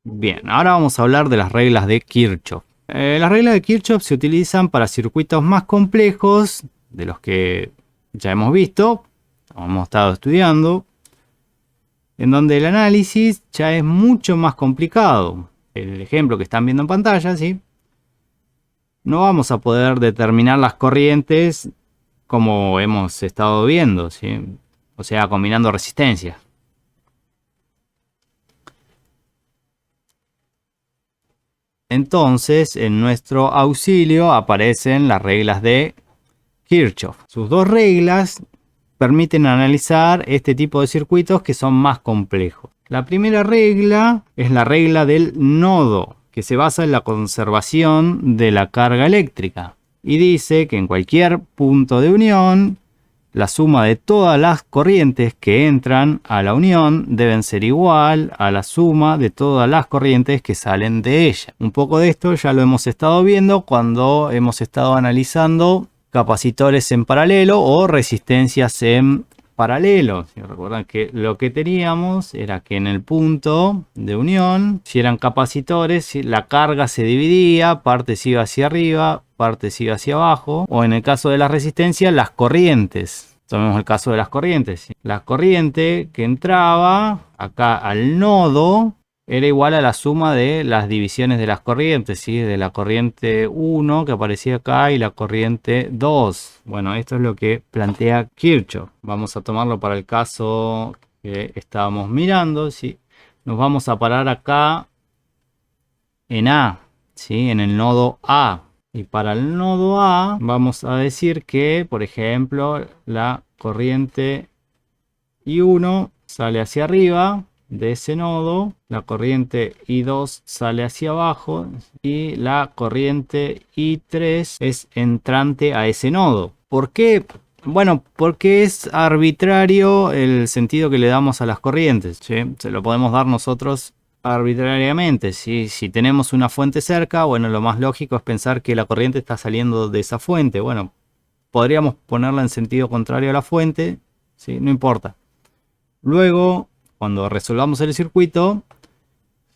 Bien, ahora vamos a hablar de las reglas de Kirchhoff. Las reglas de Kirchhoff se utilizan para circuitos más complejos de los que ya hemos visto, o hemos estado estudiando, en donde el análisis ya es mucho más complicado. El ejemplo que están viendo en pantalla, ¿sí? No vamos a poder determinar las corrientes como hemos estado viendo, ¿sí? O sea, combinando resistencias. Entonces, en nuestro auxilio aparecen las reglas de Kirchhoff. Sus dos reglas permiten analizar este tipo de circuitos que son más complejos. La primera regla es la regla del nodo, que se basa en la conservación de la carga eléctrica y dice que en cualquier punto de unión la suma de todas las corrientes que entran a la unión deben ser igual a la suma de todas las corrientes que salen de ella. Un poco de esto ya lo hemos estado viendo cuando hemos estado analizando capacitores en paralelo o resistencias en paralelo. Si recuerdan que lo que teníamos era que en el punto de unión, si eran capacitores, la carga se dividía, parte se iba hacia arriba, parte se iba hacia abajo, o en el caso de las resistencias, las corrientes. Tomemos el caso de las corrientes. La corriente que entraba acá al nodo era igual a la suma de las divisiones de las corrientes, ¿sí? De la corriente 1 que aparecía acá y la corriente 2. Bueno, esto es lo que plantea Kirchhoff. Vamos a tomarlo para el caso que estábamos mirando, ¿sí? Nos vamos a parar acá en A, ¿sí? En el nodo A. Y para el nodo A vamos a decir que, por ejemplo, la corriente I1 sale hacia arriba de ese nodo, la corriente I2 sale hacia abajo y la corriente I3 es entrante a ese nodo. ¿Por qué? Bueno, porque es arbitrario el sentido que le damos a las corrientes, ¿sí? Se lo podemos dar nosotros arbitrariamente. ¿Sí? Si tenemos una fuente cerca, bueno, lo más lógico es pensar que la corriente está saliendo de esa fuente. Bueno, podríamos ponerla en sentido contrario a la fuente, ¿sí? No importa. Luego, cuando resolvamos el circuito,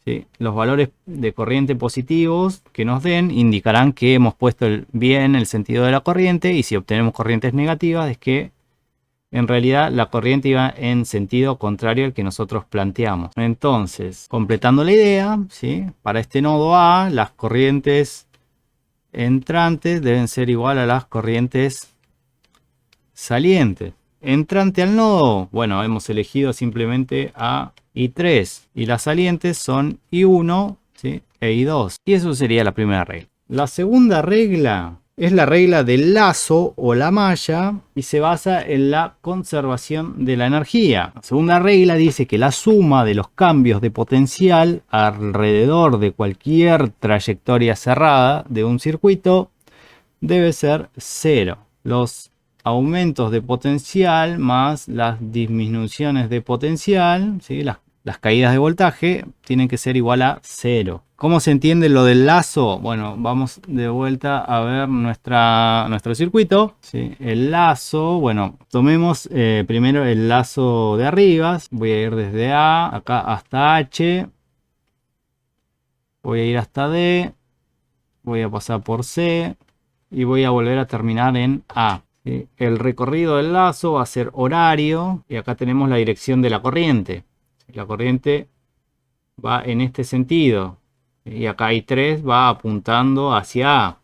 ¿sí? Los valores de corriente positivos que nos den indicarán que hemos puesto bien el sentido de la corriente, y si obtenemos corrientes negativas es que en realidad la corriente iba en sentido contrario al que nosotros planteamos. Entonces, completando la idea, ¿sí? Para este nodo A, las corrientes entrantes deben ser igual a las corrientes salientes. Entrante al nodo, bueno, hemos elegido simplemente a I3 y las salientes son I1, ¿sí? E I2. Y eso sería la primera regla. La segunda regla es la regla del lazo o la malla y se basa en la conservación de la energía. La segunda regla dice que la suma de los cambios de potencial alrededor de cualquier trayectoria cerrada de un circuito debe ser cero. Los aumentos de potencial más las disminuciones de potencial, ¿sí? Las caídas de voltaje tienen que ser igual a cero. ¿Cómo se entiende lo del lazo? Bueno, vamos de vuelta a ver nuestro circuito, ¿sí? El lazo, bueno, tomemos primero el lazo de arriba. Voy a ir desde A, acá hasta H. Voy a ir hasta D. Voy a pasar por C. Y voy a volver a terminar en A. ¿Sí? El recorrido del lazo va a ser horario. Y acá tenemos la dirección de la corriente. La corriente va en este sentido. Y acá I3 va apuntando hacia A.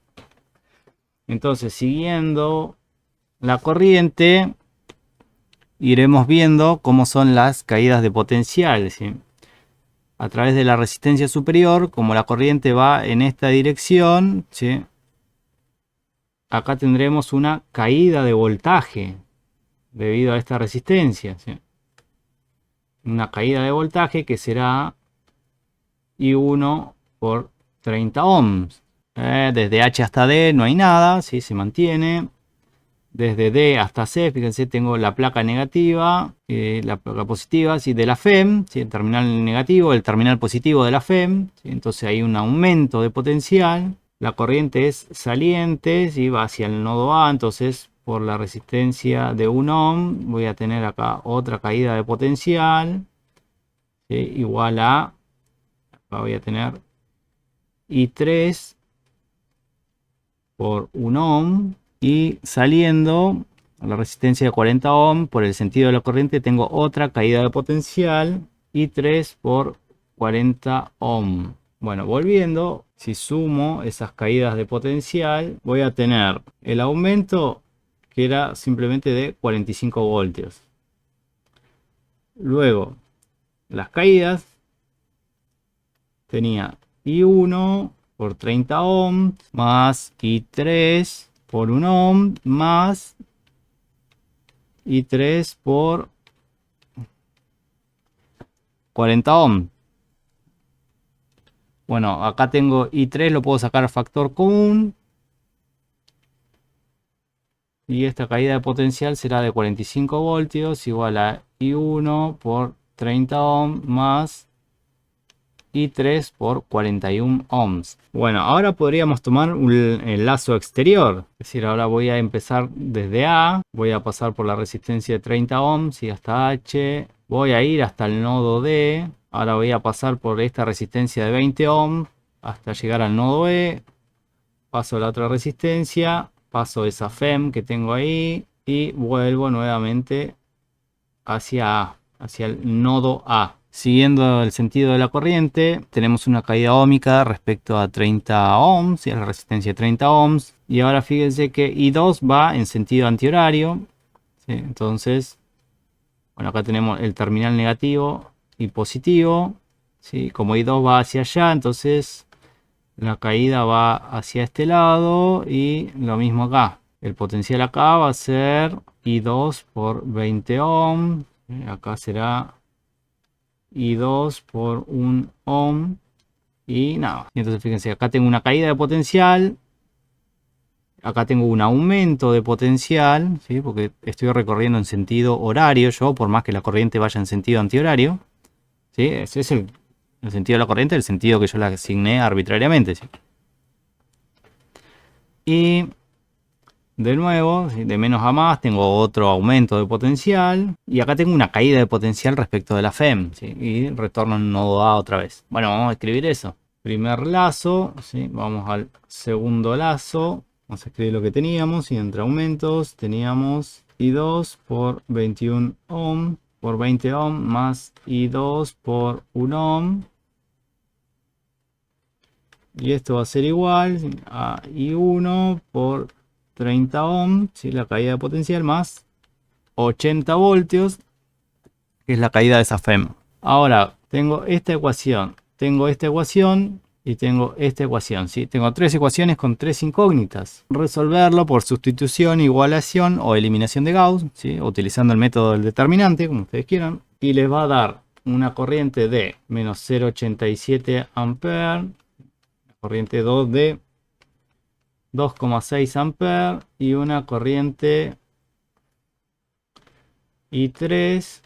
Entonces, siguiendo la corriente, iremos viendo cómo son las caídas de potencial, ¿sí? A través de la resistencia superior, como la corriente va en esta dirección, ¿sí? Acá tendremos una caída de voltaje debido a esta resistencia, ¿sí? Una caída de voltaje que será I1 por 30 ohms. Desde H hasta D no hay nada, ¿sí? Se mantiene. Desde D hasta C, fíjense, tengo la placa negativa, la placa positiva, ¿sí? De la FEM, ¿sí? El terminal negativo, el terminal positivo de la FEM, ¿sí? Entonces hay un aumento de potencial. La corriente es saliente, ¿sí? Va hacia el nodo A, entonces por la resistencia de 1 ohm voy a tener acá otra caída de potencial, ¿sí? Igual a, Acá voy a tener I3 por 1 ohm. Y saliendo a la resistencia de 40 ohm, por el sentido de la corriente, tengo otra caída de potencial. I3 por 40 ohm. Bueno, volviendo, si sumo esas caídas de potencial, voy a tener el aumento que era simplemente de 45 voltios. Luego, las caídas, tenía I1 por 30 ohms, más I3 por 1 ohm, más I3 por 40 ohms. Bueno, acá tengo I3, lo puedo sacar a factor común. Y esta caída de potencial será de 45 voltios igual a I1 por 30 ohms más I3 por 41 ohms. Bueno, ahora podríamos tomar el lazo exterior. Es decir, ahora voy a empezar desde A, voy a pasar por la resistencia de 30 ohms y hasta H. Voy a ir hasta el nodo D. Ahora voy a pasar por esta resistencia de 20 ohms hasta llegar al nodo E. Paso la otra resistencia, paso esa FEM que tengo ahí y vuelvo nuevamente hacia A, hacia el nodo A. Siguiendo el sentido de la corriente, tenemos una caída óhmica respecto a 30 ohms y a la resistencia de 30 ohms. Y ahora fíjense que I2 va en sentido antihorario. ¿Sí? Entonces, bueno, acá tenemos el terminal negativo y positivo. ¿Sí? Como I2 va hacia allá, entonces la caída va hacia este lado y lo mismo acá. El potencial acá va a ser I2 por 20 ohms. Acá será I2 por 1 ohm. Y nada. Y entonces fíjense, acá tengo una caída de potencial. Acá tengo un aumento de potencial, ¿sí? Porque estoy recorriendo en sentido horario yo, por más que la corriente vaya en sentido antihorario. ¿Sí? Ese es el sentido de la corriente, el sentido que yo la asigné arbitrariamente. ¿Sí? Y de nuevo, ¿sí? De menos a más, tengo otro aumento de potencial. Y acá tengo una caída de potencial respecto de la FEM. ¿Sí? Y retorno en nodo A otra vez. Bueno, vamos a escribir eso. Primer lazo, ¿sí? Vamos al segundo lazo. Vamos a escribir lo que teníamos. Y entre aumentos teníamos I2 por 21 ohm por 20 ohm más I2 por 1 ohm. Y esto va a ser igual a I1 por 30 ohm, ¿sí? La caída de potencial más 80 voltios, que es la caída de esa FEM. Ahora, tengo esta ecuación y tengo esta ecuación. ¿Sí? Tengo tres ecuaciones con tres incógnitas. Resolverlo por sustitución, igualación o eliminación de Gauss, ¿sí? Utilizando el método del determinante, como ustedes quieran. Y les va a dar una corriente de menos 0,87 amperes. Corriente 2 de 2,6 amperes y una corriente I3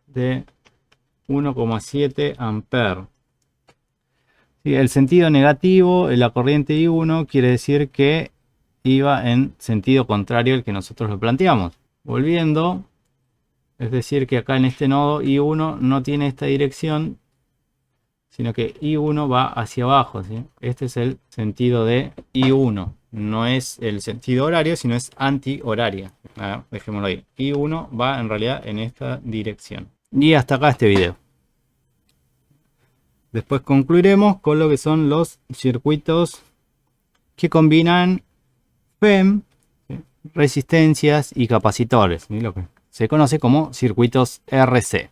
de 1,7 amperes. Sí, el sentido negativo en la corriente I1 quiere decir que iba en sentido contrario al que nosotros lo planteamos. Volviendo, es decir que acá en este nodo I1 no tiene esta dirección, sino que I1 va hacia abajo. ¿Sí? Este es el sentido de I1. No es el sentido horario, sino es antihoraria. Dejémoslo ahí. I1 va en realidad en esta dirección. Y hasta acá este video. Después concluiremos con lo que son los circuitos que combinan FEM, ¿sí? Resistencias y capacitores. ¿Sí? Lo que se conoce como circuitos RC.